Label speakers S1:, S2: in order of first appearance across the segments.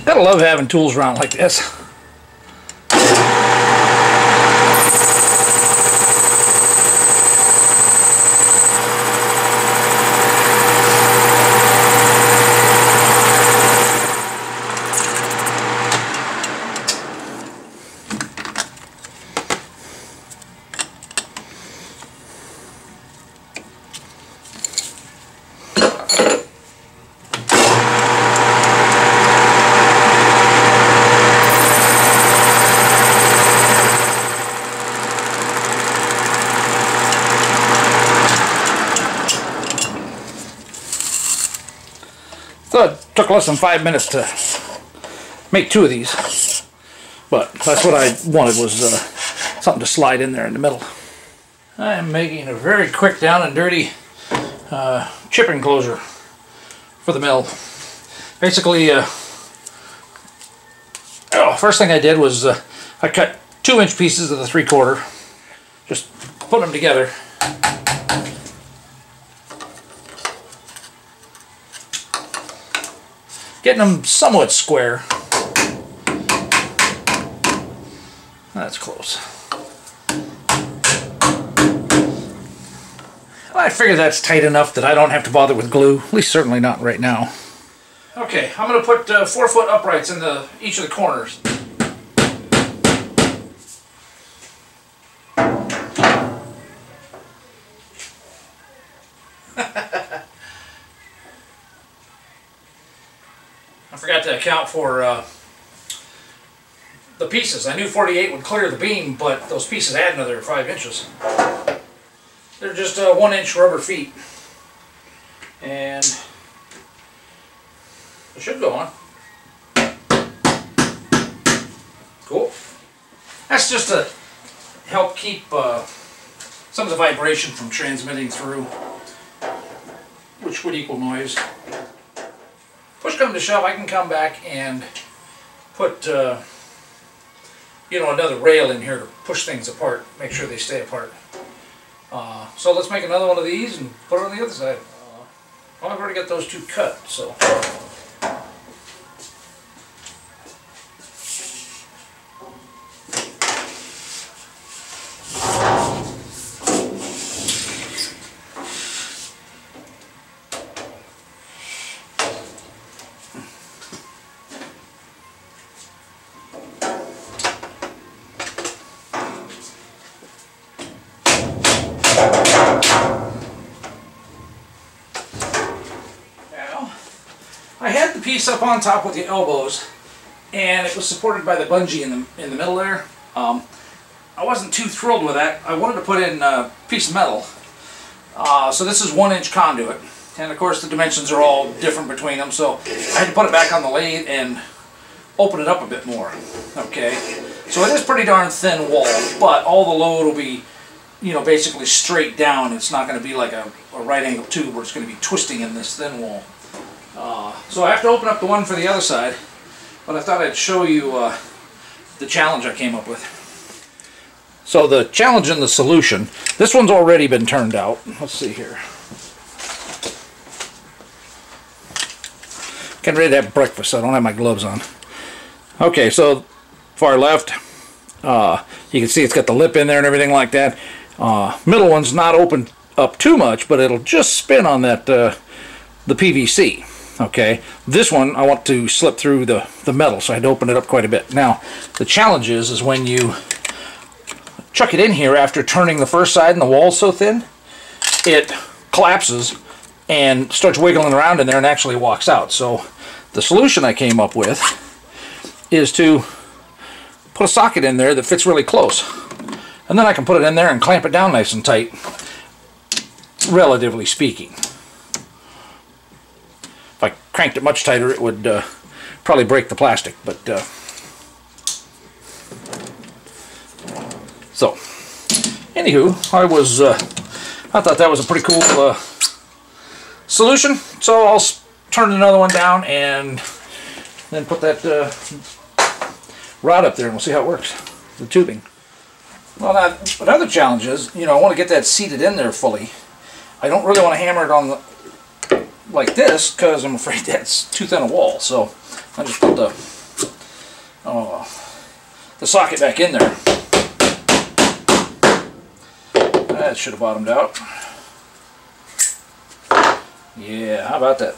S1: Gotta love having tools around like this. So it took less than 5 minutes to make 2 of these, but that's what I wanted, was something to slide in there in the middle. I am making a very quick down and dirty chip enclosure for the mill. Basically, first thing I did was I cut 2-inch pieces of the 3/4, just put them together. Getting them somewhat square. That's close. I figure that's tight enough that I don't have to bother with glue. At least certainly not right now. Okay, I'm going to put 4-foot uprights in each of the corners. I forgot to account for the pieces. I knew 48 would clear the beam, but those pieces add another 5 inches. They're just 1-inch rubber feet. And it should go on. Cool. That's just to help keep some of the vibration from transmitting through, which would equal noise. Push come to shove, I can come back and put you know, another rail in here to push things apart, make sure they stay apart. So let's make another one of these and put it on the other side. Well, I've already got those 2 cut, so. I had the piece up on top with the elbows, and it was supported by the bungee in the middle there. I wasn't too thrilled with that. I wanted to put in a piece of metal. So this is 1-inch conduit, and of course the dimensions are all different between them, so I had to put it back on the lathe and open it up a bit more. Okay, so it is pretty darn thin wall, but all the load will be, you know, basically straight down. It's not going to be like a right angle tube where it's going to be twisting in this thin wall. So I have to open up the one for the other side, but I thought I'd show you the challenge I came up with. So the challenge and the solution, this one's already been turned out. Let's see here. Getting ready to have breakfast, so I don't have my gloves on. Okay, so far left, you can see it's got the lip in there and everything like that. Middle one's not open up too much, but it'll just spin on that the PVC. Okay, this one I want to slip through the metal, so I had to open it up quite a bit. Now, the challenge is when you chuck it in here after turning the first side and the wall's so thin, it collapses and starts wiggling around in there and actually walks out. So the solution I came up with is to put a socket in there that fits really close. And then I can put it in there and clamp it down nice and tight, relatively speaking. If I cranked it much tighter, it would probably break the plastic, but so anywho, I thought that was a pretty cool solution. So I'll turn another one down and then put that rod up there, and we'll see how it works, the tubing. Well, now another challenge is, you know, I want to get that seated in there fully. I don't really want to hammer it on like this, because I'm afraid that's too thin a wall. So I just put the the socket back in there. That should have bottomed out. Yeah, how about that?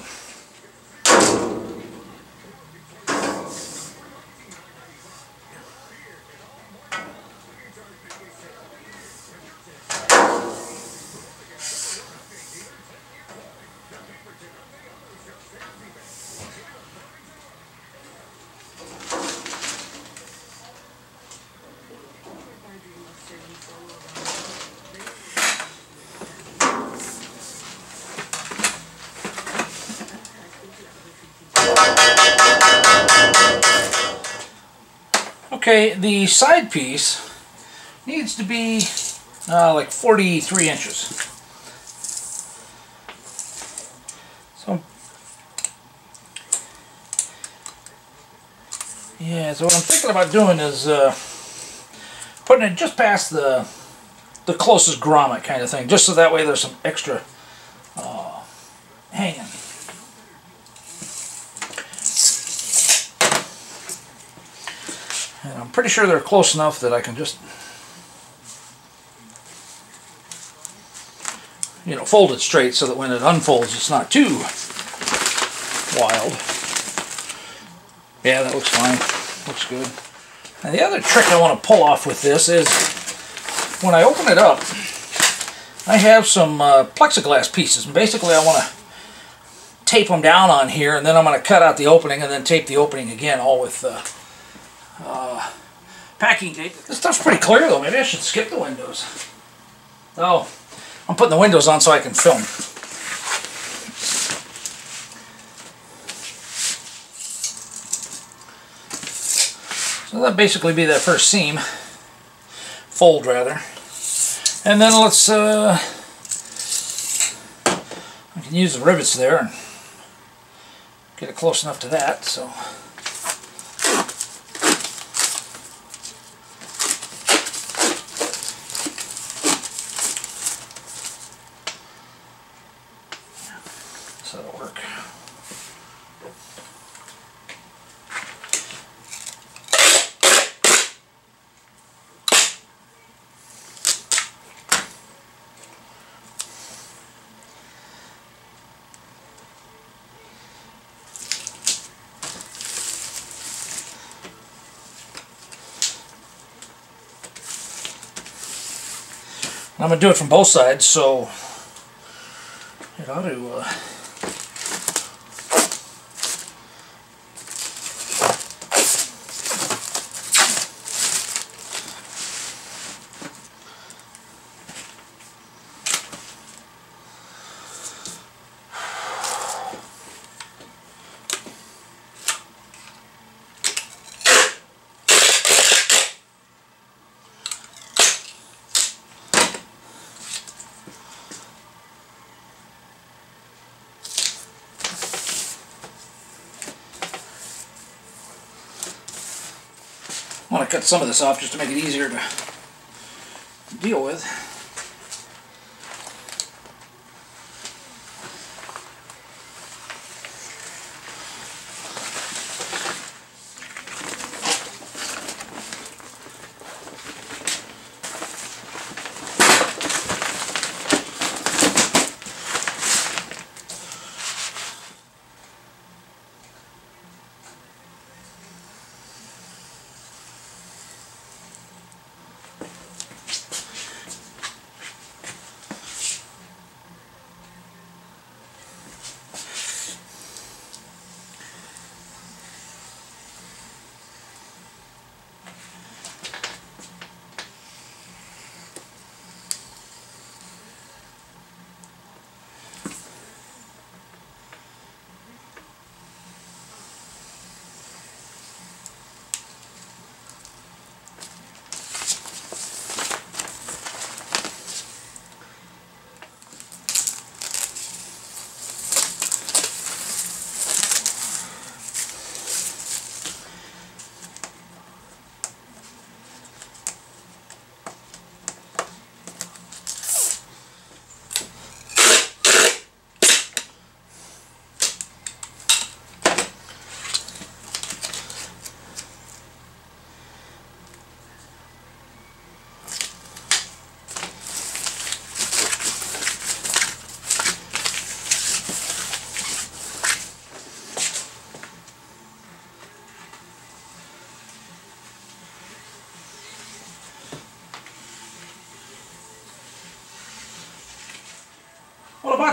S1: Okay, the side piece needs to be like 43 inches. So, yeah, so what I'm thinking about doing is putting it just past the closest grommet kind of thing, just so that way there's some extra hanging. And I'm pretty sure they're close enough that I can just, you know, fold it straight so that when it unfolds it's not too wild. Yeah, that looks fine. Looks good. And the other trick I want to pull off with this is when I open it up, I have some plexiglass pieces. And basically I want to tape them down on here, and then I'm going to cut out the opening and then tape the opening again, all with packing tape. This stuff's pretty clear though. Maybe I should skip the windows. Oh, I'm putting the windows on so I can film. So that'll basically be that first seam. Fold rather. And then let's I can use the rivets there and get it close enough to that, so that'll work. I'm going to do it from both sides, so it ought to I want to cut some of this off just to make it easier to deal with.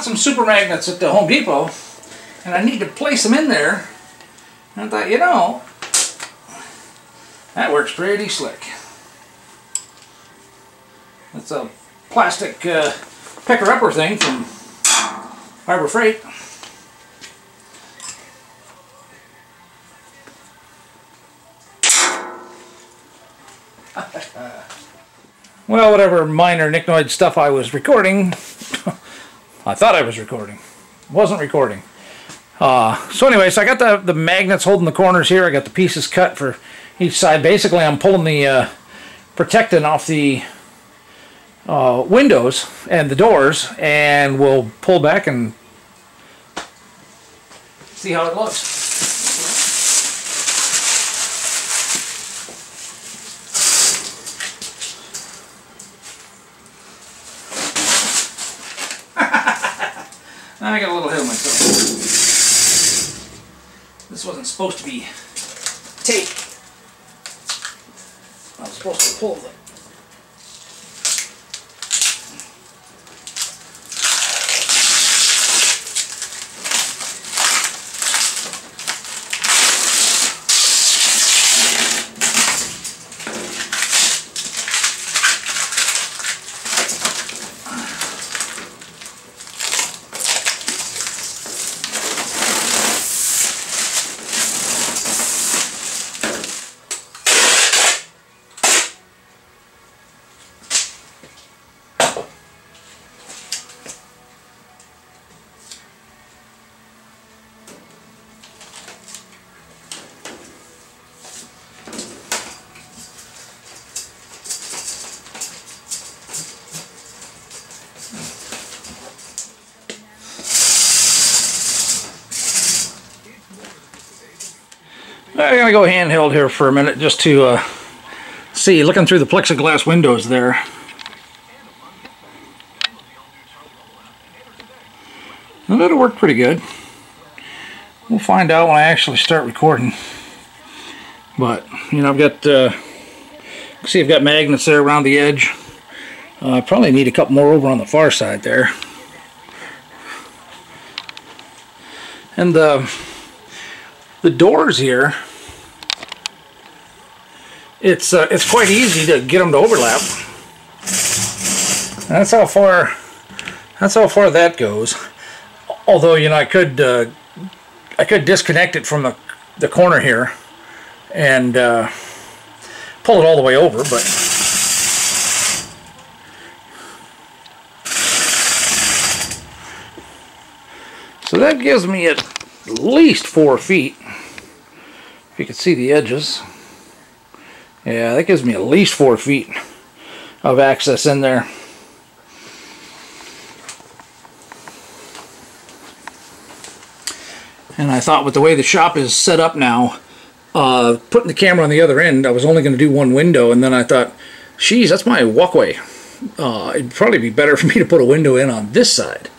S1: bought some super magnets at the Home Depot, and I need to place them in there. And I thought, you know, that works pretty slick. It's a plastic picker-upper thing from Harbor Freight. Well, whatever minor nicnoid stuff I was recording, I thought I was recording. Wasn't recording. So anyway, so I got the magnets holding the corners here. I got the pieces cut for each side. Basically, I'm pulling the protectant off the windows and the doors, and we'll pull back and see how it looks. I got a little ahead of myself. This wasn't supposed to be tape. I was supposed to pull the I'm going to go handheld here for a minute just to see, looking through the plexiglass windows there. Well, that'll work pretty good. We'll find out when I actually start recording. But, you know, I've got, see, I've got magnets there around the edge. I probably need a couple more over on the far side there. And the doors here, it's quite easy to get them to overlap. And that's how far that goes. Although, you know, I could disconnect it from the corner here and pull it all the way over, but so that gives me at least 4 feet. If you can see the edges. Yeah, that gives me at least 4 feet of access in there. And I thought with the way the shop is set up now, putting the camera on the other end, I was only going to do one window, and then I thought, geez, that's my walkway. It'd probably be better for me to put a window in on this side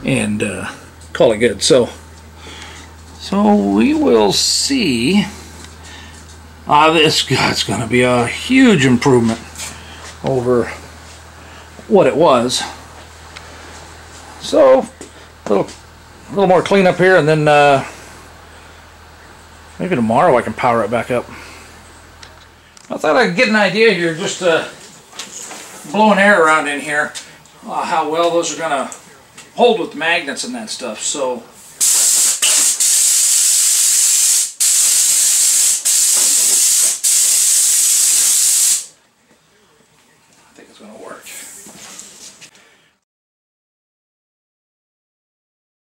S1: and call it good. So we will see. It's going to be a huge improvement over what it was. So a little more cleanup here, and then maybe tomorrow I can power it back up. I thought I could get an idea here, just blowing air around in here, how well those are going to hold with magnets and that stuff. So